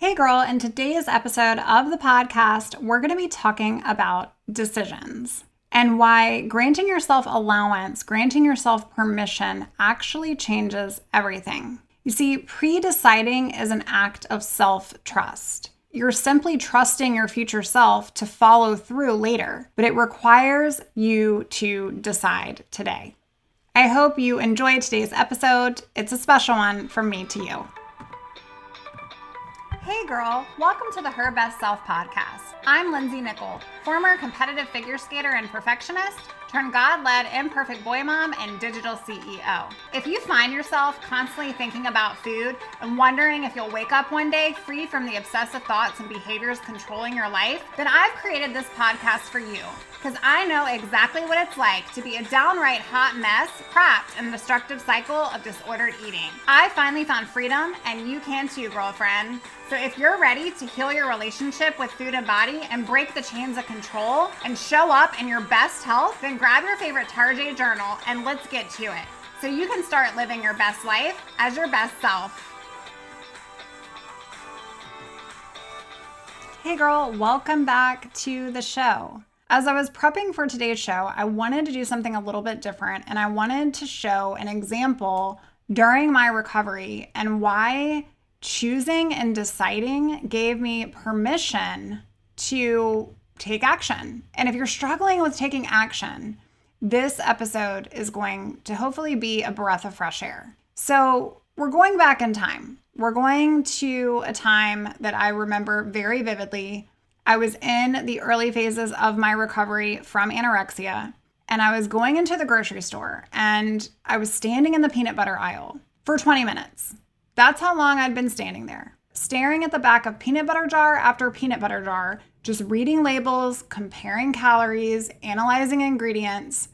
Hey girl, in today's episode of the podcast, we're going to be talking about decisions and why granting yourself allowance, granting yourself permission actually changes everything. You see, pre-deciding is an act of self-trust. You're simply trusting your future self to follow through later, but it requires you to decide today. I hope you enjoyed today's episode. It's a special one from me to you. Hey girl, welcome to the Her Best Self podcast. I'm Lindsay Nickel, former competitive figure skater and perfectionist, turned God-led imperfect boy mom and digital CEO. If you find yourself constantly thinking about food and wondering if you'll wake up one day free from the obsessive thoughts and behaviors controlling your life, then I've created this podcast for you. Because I know exactly what it's like to be a downright hot mess, trapped in the destructive cycle of disordered eating. I finally found freedom, and you can too, girlfriend. So if you're ready to heal your relationship with food and body and break the chains of control and show up in your best health, then grab your favorite Tarjay journal and let's get to it. So you can start living your best life as your best self. Hey girl, welcome back to the show. As I was prepping for today's show, I wanted to do something a little bit different, and I wanted to show an example during my recovery and why choosing and deciding gave me permission to take action. And if you're struggling with taking action, this episode is going to hopefully be a breath of fresh air. So we're going back in time. We're going to a time that I remember very vividly. I was in the early phases of my recovery from anorexia, and I was going into the grocery store, and I was standing in the peanut butter aisle for 20 minutes. That's how long I'd been standing there, staring at the back of peanut butter jar after peanut butter jar, just reading labels, comparing calories, analyzing ingredients.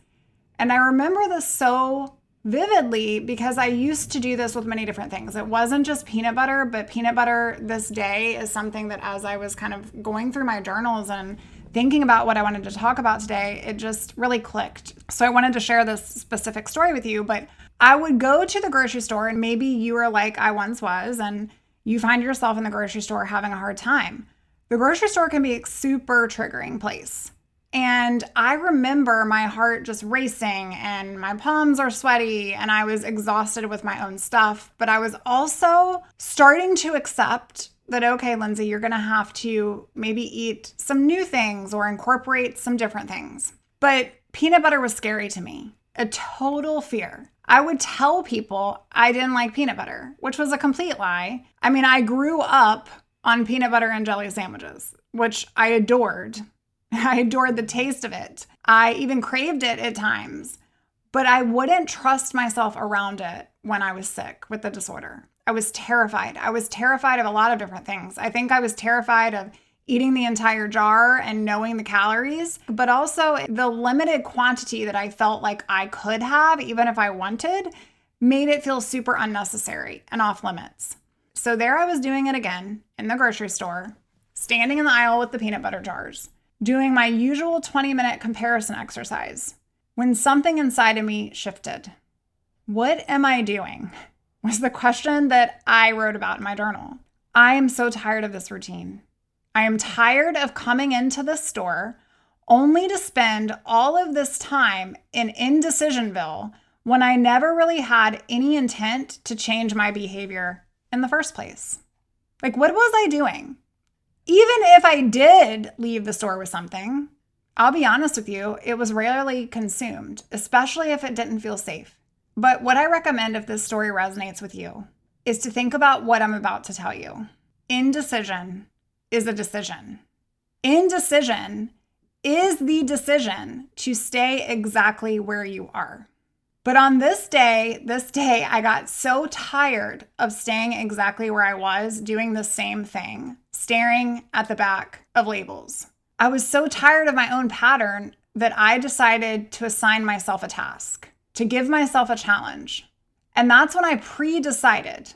And I remember this so vividly because I used to do this with many different things. It wasn't just peanut butter, but peanut butter this day is something that as I was kind of going through my journals and thinking about what I wanted to talk about today, it just really clicked. So I wanted to share this specific story with you, but I would go to the grocery store, and maybe you are like I once was, and you find yourself in the grocery store having a hard time. The grocery store can be a super triggering place. And I remember my heart just racing and my palms are sweaty and I was exhausted with my own stuff. But I was also starting to accept that, okay, Lindsay, you're going to have to maybe eat some new things or incorporate some different things. But peanut butter was scary to me, a total fear. I would tell people I didn't like peanut butter, which was a complete lie. I mean, I grew up on peanut butter and jelly sandwiches, which I adored. I adored the taste of it. I even craved it at times, but I wouldn't trust myself around it when I was sick with the disorder. I was terrified. I was terrified of a lot of different things. I think I was terrified of eating the entire jar and knowing the calories, but also the limited quantity that I felt like I could have, even if I wanted, made it feel super unnecessary and off limits. So there I was doing it again in the grocery store, standing in the aisle with the peanut butter jars, doing my usual 20-minute comparison exercise, when something inside of me shifted. What am I doing? Was the question that I wrote about in my journal. I am so tired of this routine. I am tired of coming into the store only to spend all of this time in indecisionville when I never really had any intent to change my behavior in the first place. Like, what was I doing? Even if I did leave the store with something, I'll be honest with you, it was rarely consumed, especially if it didn't feel safe. But what I recommend if this story resonates with you is to think about what I'm about to tell you. Indecision is a decision. Indecision is the decision to stay exactly where you are. But on this day, I got so tired of staying exactly where I was, doing the same thing, staring at the back of labels. I was so tired of my own pattern that I decided to assign myself a task, to give myself a challenge. And that's when I pre-decided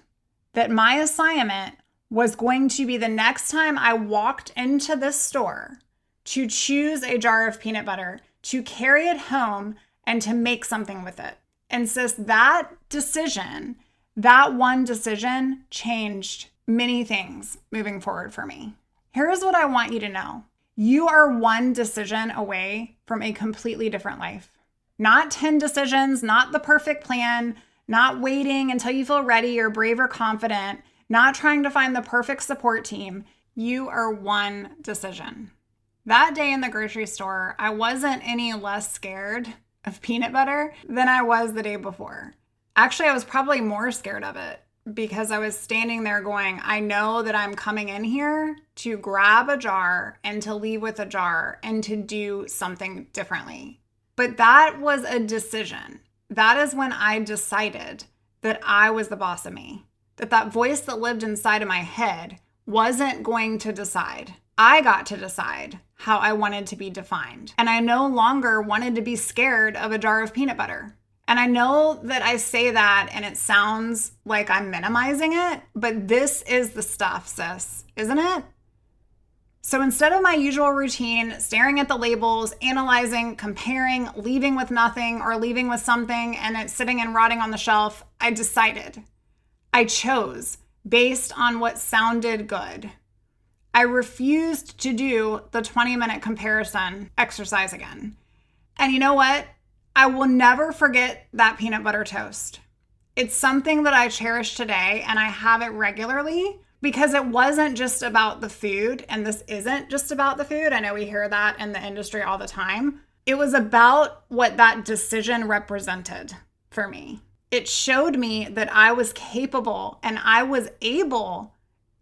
that my assignment was going to be the next time I walked into this store to choose a jar of peanut butter, to carry it home, and to make something with it. And sis, that decision, that one decision changed many things moving forward for me. Here's what I want you to know. You are one decision away from a completely different life. Not 10 decisions, not the perfect plan, not waiting until you feel ready or brave or confident, not trying to find the perfect support team. You are one decision. That day in the grocery store, I wasn't any less scared of peanut butter than I was the day before. Actually, I was probably more scared of it because I was standing there going, I know that I'm coming in here to grab a jar and to leave with a jar and to do something differently. But that was a decision. That is when I decided that I was the boss of me, that voice that lived inside of my head wasn't going to decide. I got to decide how I wanted to be defined. And I no longer wanted to be scared of a jar of peanut butter. And I know that I say that and it sounds like I'm minimizing it, but this is the stuff, sis, isn't it? So instead of my usual routine, staring at the labels, analyzing, comparing, leaving with nothing or leaving with something and it's sitting and rotting on the shelf, I decided. I chose based on what sounded good. I refused to do the 20-minute comparison exercise again. And you know what? I will never forget that peanut butter toast. It's something that I cherish today and I have it regularly because it wasn't just about the food, and this isn't just about the food. I know we hear that in the industry all the time. It was about what that decision represented for me. It showed me that I was capable and I was able,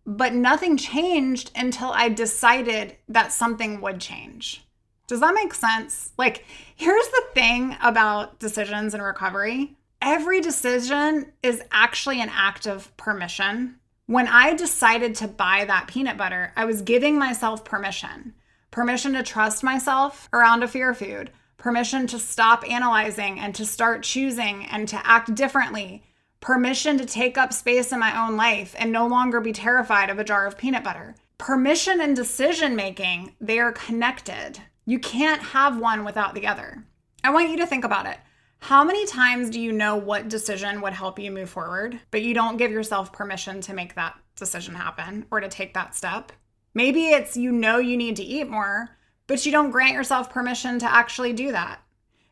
but nothing changed until I decided that something would change. Does that make sense? Like, here's the thing about decisions in recovery. Every decision is actually an act of permission. When I decided to buy that peanut butter, I was giving myself permission. Permission to trust myself around a fear food. Permission to stop analyzing and to start choosing and to act differently. Permission to take up space in my own life and no longer be terrified of a jar of peanut butter. Permission and decision making, they are connected. You can't have one without the other. I want you to think about it. How many times do you know what decision would help you move forward, but you don't give yourself permission to make that decision happen or to take that step? Maybe it's you know you need to eat more, but you don't grant yourself permission to actually do that.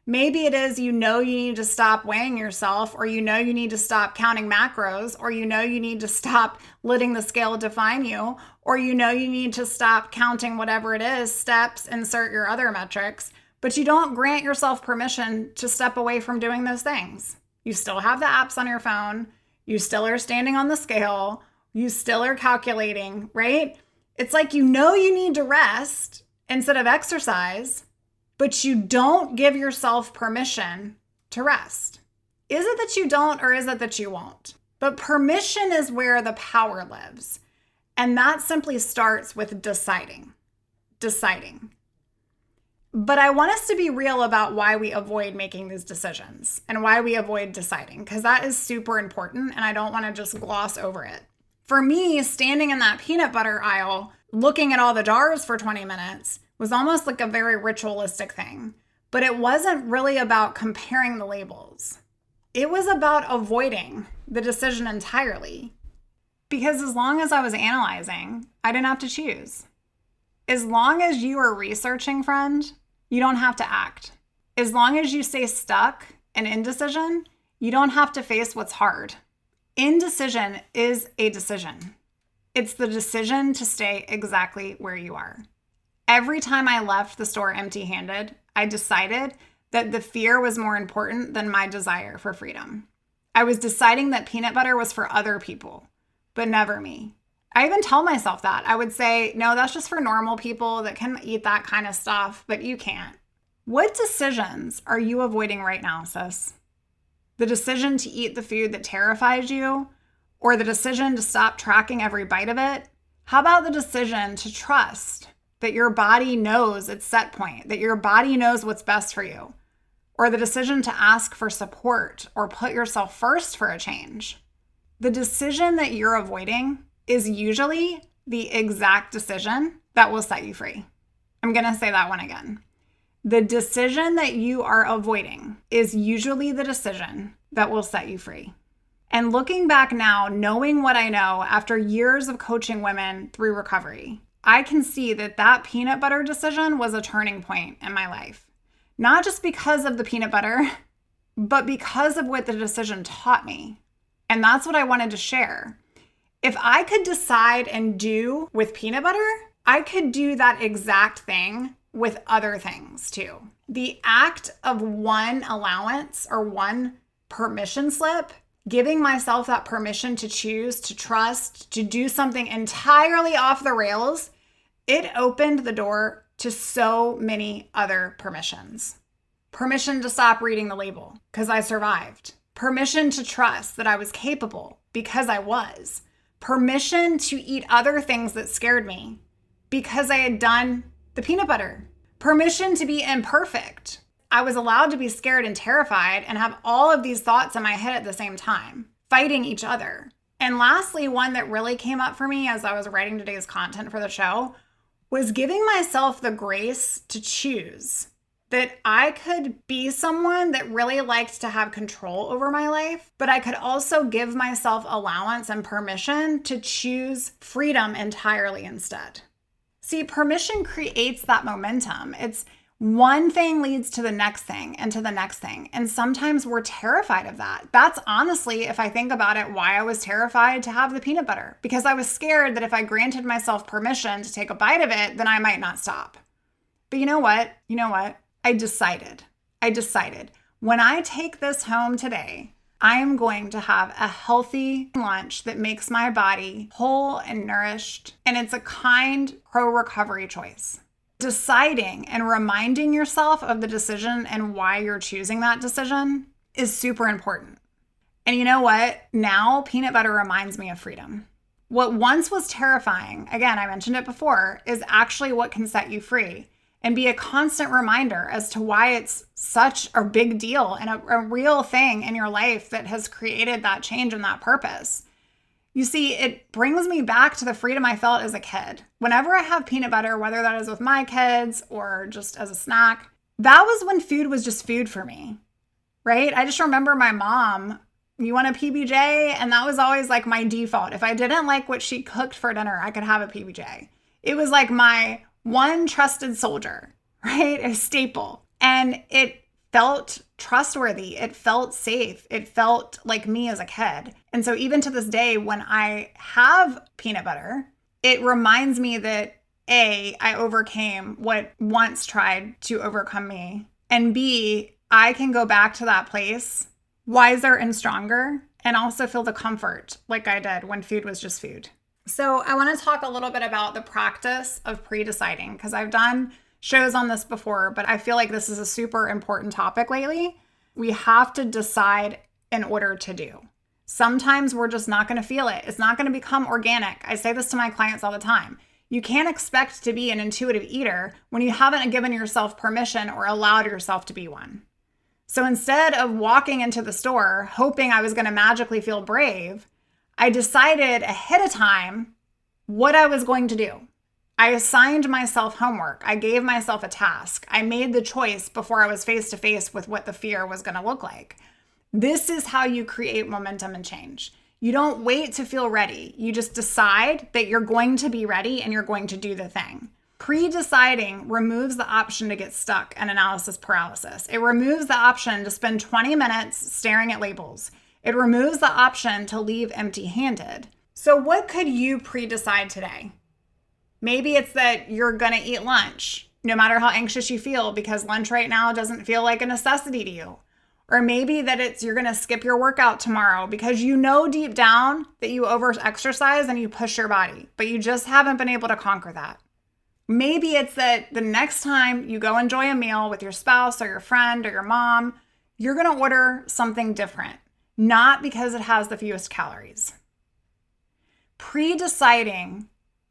Maybe it is you know you need to stop weighing yourself, or you know you need to stop counting macros, or you know you need to stop letting the scale define you, or you know you need to stop counting whatever it is, steps, insert your other metrics, but you don't grant yourself permission to step away from doing those things. You still have the apps on your phone. You still are standing on the scale. You still are calculating, right? It's like you know you need to rest instead of exercise, but you don't give yourself permission to rest. Is it that you don't, or is it that you won't? But permission is where the power lives. And that simply starts with deciding. But I want us to be real about why we avoid making these decisions and why we avoid deciding, because that is super important and I don't want to just gloss over it. For me, standing in that peanut butter aisle, looking at all the jars for 20 minutes was almost like a very ritualistic thing. But it wasn't really about comparing the labels. It was about avoiding the decision entirely. Because as long as I was analyzing, I didn't have to choose. As long as you are researching, friend, you don't have to act. As long as you stay stuck and indecision, you don't have to face what's hard. Indecision is a decision. It's the decision to stay exactly where you are. Every time I left the store empty-handed, I decided that the fear was more important than my desire for freedom. I was deciding that peanut butter was for other people, but never me. I even tell myself that. I would say, no, that's just for normal people that can eat that kind of stuff, but you can't. What decisions are you avoiding right now, sis? The decision to eat the food that terrifies you, or the decision to stop tracking every bite of it? How about the decision to trust that your body knows its set point, that your body knows what's best for you, or the decision to ask for support or put yourself first for a change? The decision that you're avoiding is usually the exact decision that will set you free. I'm going to say that one again. The decision that you are avoiding is usually the decision that will set you free. And looking back now, knowing what I know after years of coaching women through recovery, I can see that that peanut butter decision was a turning point in my life. Not just because of the peanut butter, but because of what the decision taught me. And that's what I wanted to share. If I could decide and do with peanut butter, I could do that exact thing with other things too. The act of one allowance or one permission slip, giving myself that permission to choose, to trust, to do something entirely off the rails, it opened the door to so many other permissions. Permission to stop reading the label because I survived. Permission to trust that I was capable because I was. Permission to eat other things that scared me because I had done the peanut butter. Permission to be imperfect. I was allowed to be scared and terrified and have all of these thoughts in my head at the same time, fighting each other. And lastly, one that really came up for me as I was writing today's content for the show was giving myself the grace to choose that I could be someone that really liked to have control over my life, but I could also give myself allowance and permission to choose freedom entirely instead. See, permission creates that momentum. It's one thing leads to the next thing and to the next thing. And sometimes we're terrified of that. That's honestly, if I think about it, why I was terrified to have the peanut butter, because I was scared that if I granted myself permission to take a bite of it, then I might not stop. But you know what? I decided when I take this home today, I am going to have a healthy lunch that makes my body whole and nourished. And it's a kind pro-recovery choice. Deciding and reminding yourself of the decision and why you're choosing that decision is super important. And you know what? Now peanut butter reminds me of freedom. What once was terrifying, again, I mentioned it before, is actually what can set you free and be a constant reminder as to why it's such a big deal and a real thing in your life that has created that change and that purpose. You see, it brings me back to the freedom I felt as a kid. Whenever I have peanut butter, whether that is with my kids or just as a snack, that was when food was just food for me, right? I just remember my mom, you want a PB&J? And that was always like my default. If I didn't like what she cooked for dinner, I could have a PB&J. It was like my one trusted soldier, right? A staple. And it felt trustworthy. It felt safe. It felt like me as a kid. And so even to this day, when I have peanut butter, it reminds me that A, I overcame what once tried to overcome me. And B, I can go back to that place wiser and stronger and also feel the comfort like I did when food was just food. So I want to talk a little bit about the practice of pre-deciding because I've done shows on this before, but I feel like this is a super important topic lately. We have to decide in order to do. Sometimes we're just not going to feel it. It's not going to become organic. I say this to my clients all the time. You can't expect to be an intuitive eater when you haven't given yourself permission or allowed yourself to be one. So instead of walking into the store hoping I was going to magically feel brave, I decided ahead of time what I was going to do. I assigned myself homework. I gave myself a task. I made the choice before I was face to face with what the fear was going to look like. This is how you create momentum and change. You don't wait to feel ready. You just decide that you're going to be ready and you're going to do the thing. Pre-deciding removes the option to get stuck and analysis paralysis. It removes the option to spend 20 minutes staring at labels. It removes the option to leave empty-handed. So what could you pre-decide today? Maybe it's that you're going to eat lunch, no matter how anxious you feel, because lunch right now doesn't feel like a necessity to you. Or maybe that it's you're going to skip your workout tomorrow because you know deep down that you over-exercise and you push your body, but you just haven't been able to conquer that. Maybe it's that the next time you go enjoy a meal with your spouse or your friend or your mom, you're going to order something different, not because it has the fewest calories. Pre-deciding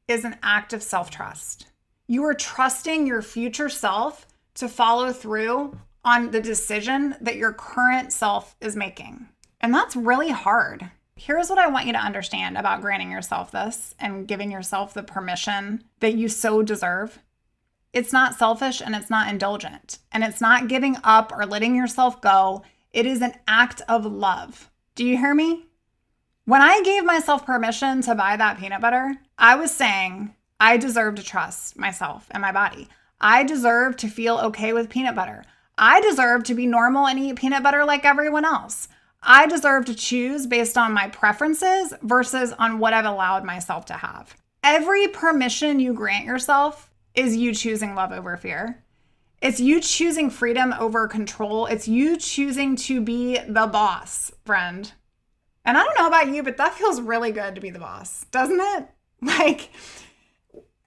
is an act of self-trust. You are trusting your future self to follow through on the decision that your current self is making. And that's really hard. Here's what I want you to understand about granting yourself this and giving yourself the permission that you so deserve. It's not selfish and it's not indulgent. And it's not giving up or letting yourself go. It is an act of love. Do you hear me? When I gave myself permission to buy that peanut butter, I was saying I deserve to trust myself and my body. I deserve to feel okay with peanut butter. I deserve to be normal and eat peanut butter like everyone else. I deserve to choose based on my preferences versus on what I've allowed myself to have. Every permission you grant yourself is you choosing love over fear. It's you choosing freedom over control. It's you choosing to be the boss, friend. And I don't know about you, but that feels really good to be the boss, doesn't it? Like,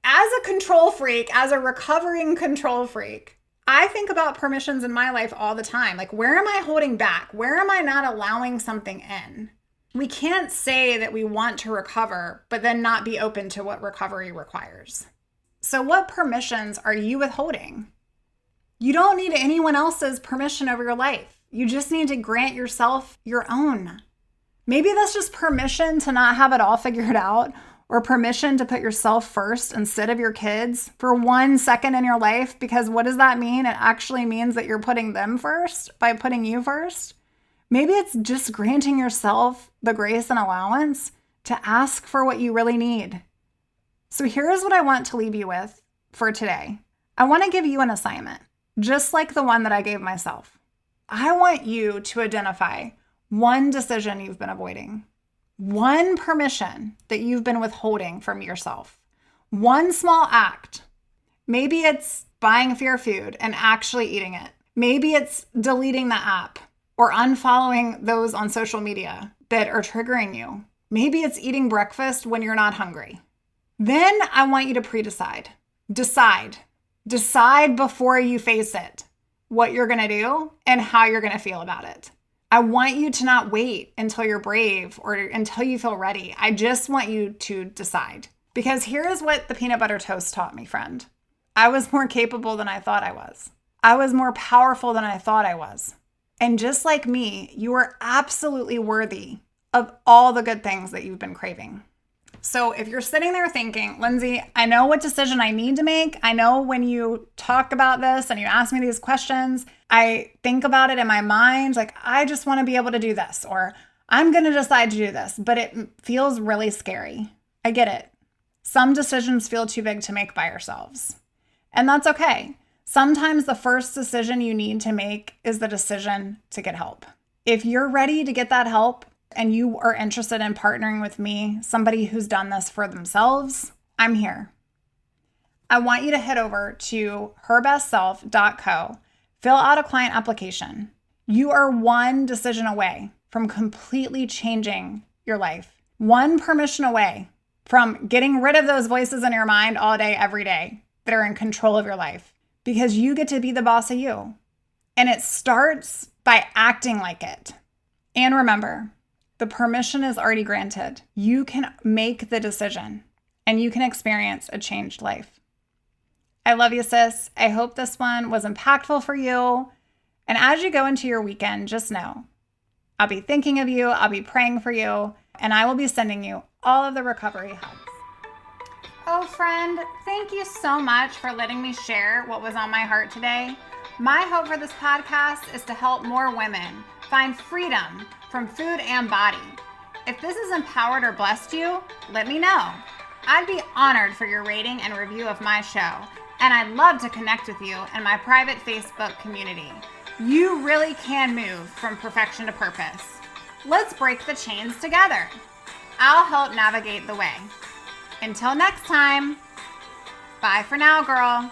as a control freak, as a recovering control freak, I think about permissions in my life all the time. Like, where am I holding back? Where am I not allowing something in? We can't say that we want to recover, but then not be open to what recovery requires. So what permissions are you withholding? You don't need anyone else's permission over your life. You just need to grant yourself your own. Maybe that's just permission to not have it all figured out, or permission to put yourself first instead of your kids for 1 second in your life, because what does that mean? It actually means that you're putting them first by putting you first. Maybe it's just granting yourself the grace and allowance to ask for what you really need. So here's what I want to leave you with for today. I want to give you an assignment, just like the one that I gave myself. I want you to identify one decision you've been avoiding, one permission that you've been withholding from yourself, one small act. Maybe it's buying fear food and actually eating it. Maybe it's deleting the app or unfollowing those on social media that are triggering you. Maybe it's eating breakfast when you're not hungry. Then I want you to pre-decide. Decide before you face it what you're going to do and how you're going to feel about it. I want you to not wait until you're brave or until you feel ready. I just want you to decide. Because here's what the peanut butter toast taught me, friend. I was more capable than I thought I was. I was more powerful than I thought I was. And just like me, you are absolutely worthy of all the good things that you've been craving. So if you're sitting there thinking, Lindsay, I know what decision I need to make. I know when you talk about this and you ask me these questions, I think about it in my mind, like, I just want to be able to do this, or I'm going to decide to do this, but it feels really scary. I get it. Some decisions feel too big to make by yourselves, and that's okay. Sometimes the first decision you need to make is the decision to get help. If you're ready to get that help, and you are interested in partnering with me, somebody who's done this for themselves, I'm here. I want you to head over to herbestself.co, fill out a client application. You are one decision away from completely changing your life. One permission away from getting rid of those voices in your mind all day, every day that are in control of your life, because you get to be the boss of you. And it starts by acting like it. And remember, the permission is already granted. You can make the decision and you can experience a changed life. I love you, sis. I hope this one was impactful for you. And as you go into your weekend, just know I'll be thinking of you. I'll be praying for you. And I will be sending you all of the recovery hugs. Oh, friend, thank you so much for letting me share what was on my heart today. My hope for this podcast is to help more women find freedom from food and body. If this has empowered or blessed you, let me know. I'd be honored for your rating and review of my show, and I'd love to connect with you in my private Facebook community. You really can move from perfection to purpose. Let's break the chains together. I'll help navigate the way. Until next time, bye for now, girl.